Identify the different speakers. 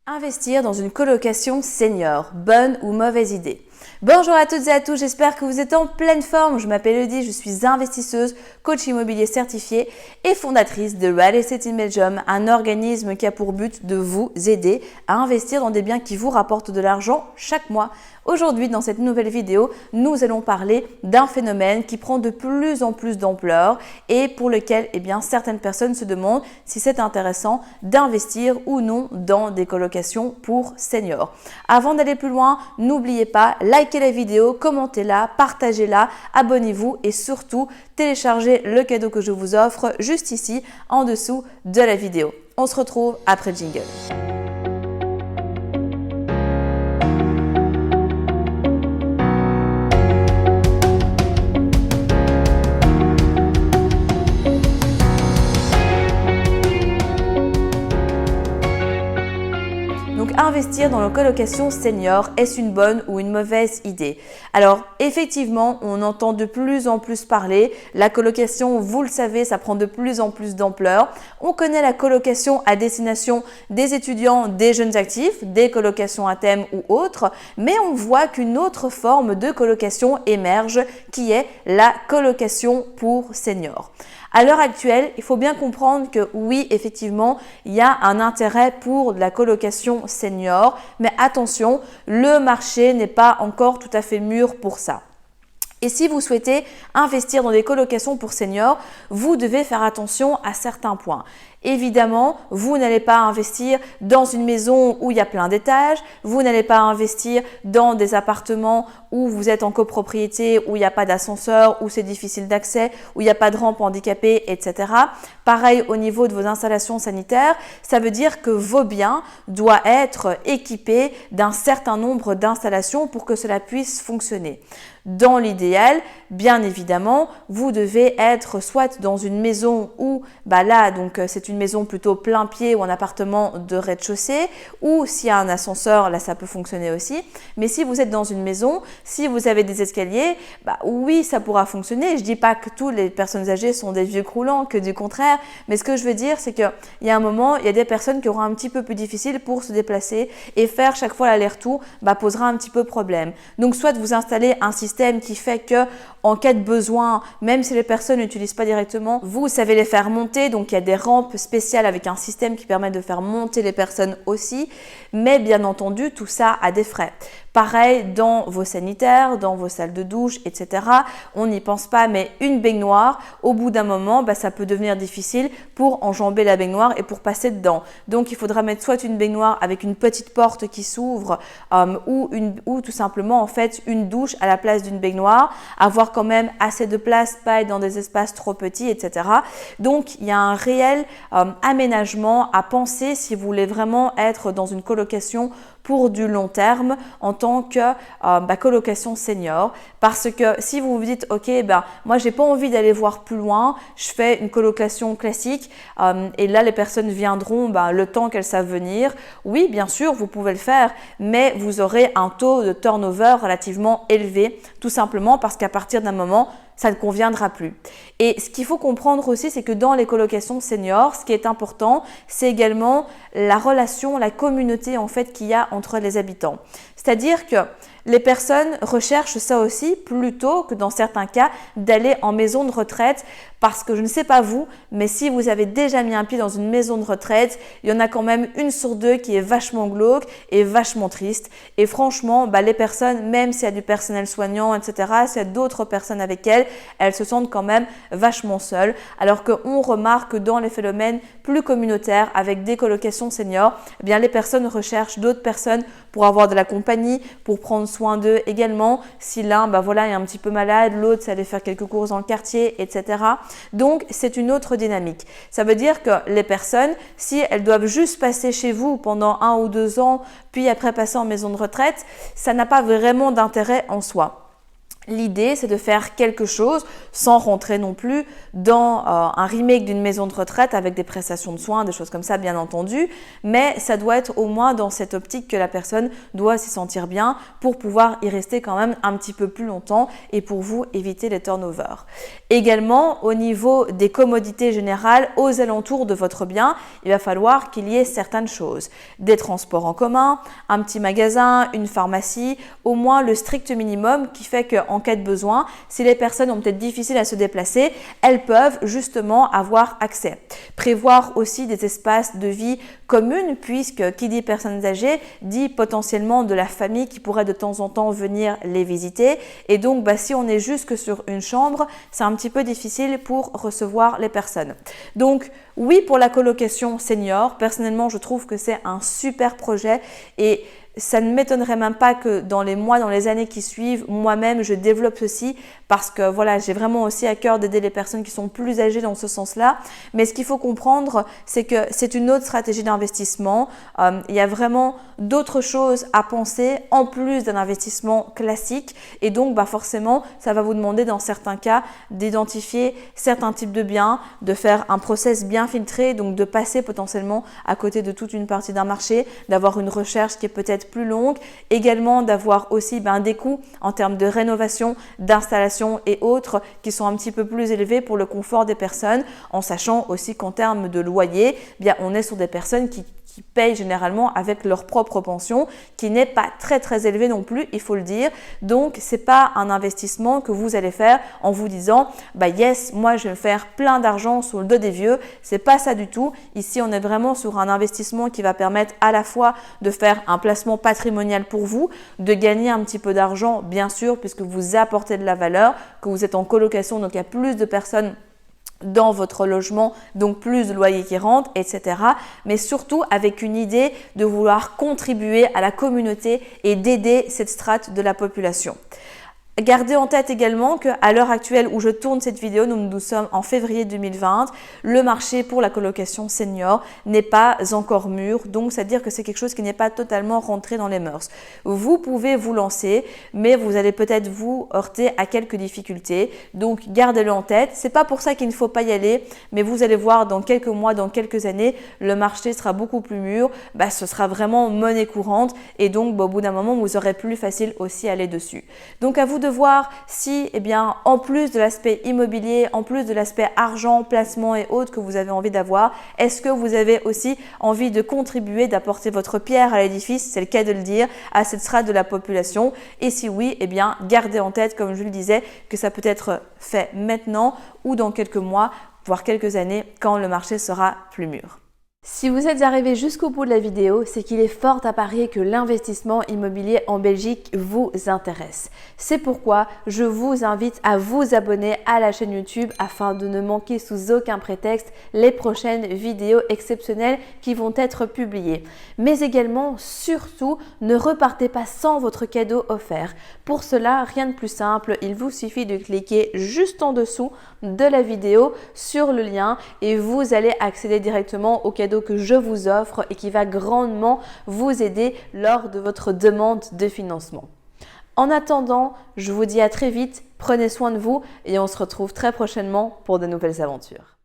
Speaker 1: Investir dans une colocation senior, bonne ou mauvaise idée? Bonjour à toutes et à tous, j'espère que vous êtes en pleine forme. Je m'appelle Elodie, je suis investisseuse, coach immobilier certifié et fondatrice de Real Estate in Belgium, un organisme qui a pour but de vous aider à investir dans des biens qui vous rapportent de l'argent chaque mois. Aujourd'hui, dans cette nouvelle vidéo, nous allons parler d'un phénomène qui prend de plus en plus d'ampleur et pour lequel certaines personnes se demandent si c'est intéressant d'investir ou non dans des colocations pour seniors. Avant d'aller plus loin, n'oubliez pas, likez la vidéo, commentez-la, partagez-la, abonnez-vous et surtout téléchargez le cadeau que je vous offre juste ici en dessous de la vidéo. On se retrouve après le jingle. Investir dans la colocation senior, est-ce une bonne ou une mauvaise idée? Alors effectivement, on entend de plus en plus parler. La colocation, vous le savez, ça prend de plus en plus d'ampleur. On connaît la colocation à destination des étudiants, des jeunes actifs, des colocations à thème ou autres, mais on voit qu'une autre forme de colocation émerge qui est la colocation pour seniors. À l'heure actuelle, il faut bien comprendre que oui, effectivement, il y a un intérêt pour de la colocation senior, mais attention, le marché n'est pas encore tout à fait mûr pour ça. Et si vous souhaitez investir dans des colocations pour seniors, vous devez faire attention à certains points. Évidemment, vous n'allez pas investir dans une maison où il y a plein d'étages, vous n'allez pas investir dans des appartements où vous êtes en copropriété, où il n'y a pas d'ascenseur, où c'est difficile d'accès, où il n'y a pas de rampe handicapée, etc. Pareil au niveau de vos installations sanitaires, ça veut dire que vos biens doivent être équipés d'un certain nombre d'installations pour que cela puisse fonctionner. Dans l'idéal, bien évidemment, vous devez être soit dans une maison où, c'est une maison plutôt plein pied ou un appartement de rez-de-chaussée, ou s'il y a un ascenseur, là ça peut fonctionner aussi. Mais si vous êtes dans une maison, si vous avez des escaliers, oui, ça pourra fonctionner. Je ne dis pas que toutes les personnes âgées sont des vieux croulants, que du contraire, mais ce que je veux dire, c'est qu'il y a un moment, il y a des personnes qui auront un petit peu plus difficile pour se déplacer et faire chaque fois l'aller-retour posera un petit peu problème. Donc soit vous installez un système qui fait que en cas de besoin, même si les personnes n'utilisent pas directement, vous savez les faire monter. Donc il y a des rampes spéciales avec un système qui permet de faire monter les personnes aussi. Mais bien entendu, tout ça a des frais. Pareil dans vos sanitaires, dans vos salles de douche, etc. On n'y pense pas, mais une baignoire, au bout d'un moment, ça peut devenir difficile pour enjamber la baignoire et pour passer dedans. Donc, il faudra mettre soit une baignoire avec une petite porte qui s'ouvre ou tout simplement en fait une douche à la place d'une baignoire, avoir quand même assez de place, pas être dans des espaces trop petits, etc. Donc, il y a un réel aménagement à penser si vous voulez vraiment être dans une colocation pour du long terme en tant que colocation senior, parce que si vous vous dites ok, moi j'ai pas envie d'aller voir plus loin, je fais une colocation classique et là les personnes viendront le temps qu'elles savent venir. Oui, bien sûr, vous pouvez le faire, mais vous aurez un taux de turnover relativement élevé, tout simplement parce qu'à partir d'un moment, ça ne conviendra plus. Et ce qu'il faut comprendre aussi, c'est que dans les colocations seniors, ce qui est important, c'est également la relation, la communauté en fait qu'il y a entre les habitants. C'est-à-dire que les personnes recherchent ça aussi plutôt que dans certains cas d'aller en maison de retraite parce que je ne sais pas vous, mais si vous avez déjà mis un pied dans une maison de retraite, il y en a quand même une sur deux qui est vachement glauque et vachement triste. Et franchement, les personnes, même s'il y a du personnel soignant, etc., s'il y a d'autres personnes avec elles se sentent quand même vachement seules. Alors qu'on remarque que dans les phénomènes plus communautaires avec des colocations seniors, les personnes recherchent d'autres personnes pour avoir de la compagnie, pour prendre soin d'eux également. Si l'un est un petit peu malade, l'autre c'est aller faire quelques courses dans le quartier, etc. Donc c'est une autre dynamique. Ça veut dire que les personnes, si elles doivent juste passer chez vous pendant 1 ou 2 ans, puis après passer en maison de retraite, ça n'a pas vraiment d'intérêt en soi. L'idée, c'est de faire quelque chose sans rentrer non plus dans un remake d'une maison de retraite avec des prestations de soins, des choses comme ça, bien entendu. Mais ça doit être au moins dans cette optique que la personne doit s'y sentir bien pour pouvoir y rester quand même un petit peu plus longtemps et pour vous éviter les turnovers. Également, au niveau des commodités générales, aux alentours de votre bien, il va falloir qu'il y ait certaines choses. Des transports en commun, un petit magasin, une pharmacie, au moins le strict minimum qui fait qu'en cas de besoin, si les personnes ont peut-être difficile à se déplacer, elles peuvent justement avoir accès. Prévoir aussi des espaces de vie communs puisque qui dit personnes âgées dit potentiellement de la famille qui pourrait de temps en temps venir les visiter et donc si on est juste que sur une chambre, c'est un petit peu difficile pour recevoir les personnes. Donc oui pour la colocation senior, personnellement je trouve que c'est un super projet et ça ne m'étonnerait même pas que dans les mois, dans les années qui suivent, moi-même, je développe ceci parce que voilà, j'ai vraiment aussi à cœur d'aider les personnes qui sont plus âgées dans ce sens-là. Mais ce qu'il faut comprendre, c'est que c'est une autre stratégie d'investissement. Il y a vraiment d'autres choses à penser en plus d'un investissement classique. Et donc, forcément, ça va vous demander dans certains cas d'identifier certains types de biens, de faire un process bien filtré, donc de passer potentiellement à côté de toute une partie d'un marché, d'avoir une recherche qui est peut-être plus longue, également d'avoir aussi des coûts en termes de rénovation, d'installation et autres qui sont un petit peu plus élevés pour le confort des personnes, en sachant aussi qu'en termes de loyer, on est sur des personnes qui payent généralement avec leur propre pension, qui n'est pas très élevé non plus, il faut le dire. Donc, c'est pas un investissement que vous allez faire en vous disant yes, moi je vais me faire plein d'argent sur le dos des vieux. C'est pas ça du tout. Ici, on est vraiment sur un investissement qui va permettre à la fois de faire un placement patrimonial pour vous, de gagner un petit peu d'argent, bien sûr, puisque vous apportez de la valeur, que vous êtes en colocation, donc il y a plus de personnes dans votre logement, donc plus de loyers qui rentrent, etc. Mais surtout avec une idée de vouloir contribuer à la communauté et d'aider cette strate de la population. Gardez en tête également qu'à l'heure actuelle où je tourne cette vidéo, nous sommes en février 2020, le marché pour la colocation senior n'est pas encore mûr, donc c'est-à-dire que c'est quelque chose qui n'est pas totalement rentré dans les mœurs. Vous pouvez vous lancer, mais vous allez peut-être vous heurter à quelques difficultés, donc gardez-le en tête. C'est pas pour ça qu'il ne faut pas y aller, mais vous allez voir dans quelques mois, dans quelques années, le marché sera beaucoup plus mûr, ce sera vraiment monnaie courante et donc au bout d'un moment, vous aurez plus facile aussi à aller dessus. Donc à vous de voir si, en plus de l'aspect immobilier, en plus de l'aspect argent, placement et autres que vous avez envie d'avoir, est-ce que vous avez aussi envie de contribuer, d'apporter votre pierre à l'édifice, c'est le cas de le dire, à cette strate de la population? Et si oui, gardez en tête, comme je le disais, que ça peut être fait maintenant ou dans quelques mois, voire quelques années, quand le marché sera plus mûr. Si vous êtes arrivé jusqu'au bout de la vidéo, c'est qu'il est fort à parier que l'investissement immobilier en Belgique vous intéresse. C'est pourquoi je vous invite à vous abonner à la chaîne YouTube afin de ne manquer sous aucun prétexte les prochaines vidéos exceptionnelles qui vont être publiées. Mais également, surtout, ne repartez pas sans votre cadeau offert. Pour cela, rien de plus simple, il vous suffit de cliquer juste en dessous de la vidéo sur le lien et vous allez accéder directement au cadeau que je vous offre et qui va grandement vous aider lors de votre demande de financement. En attendant, je vous dis à très vite, prenez soin de vous et on se retrouve très prochainement pour de nouvelles aventures.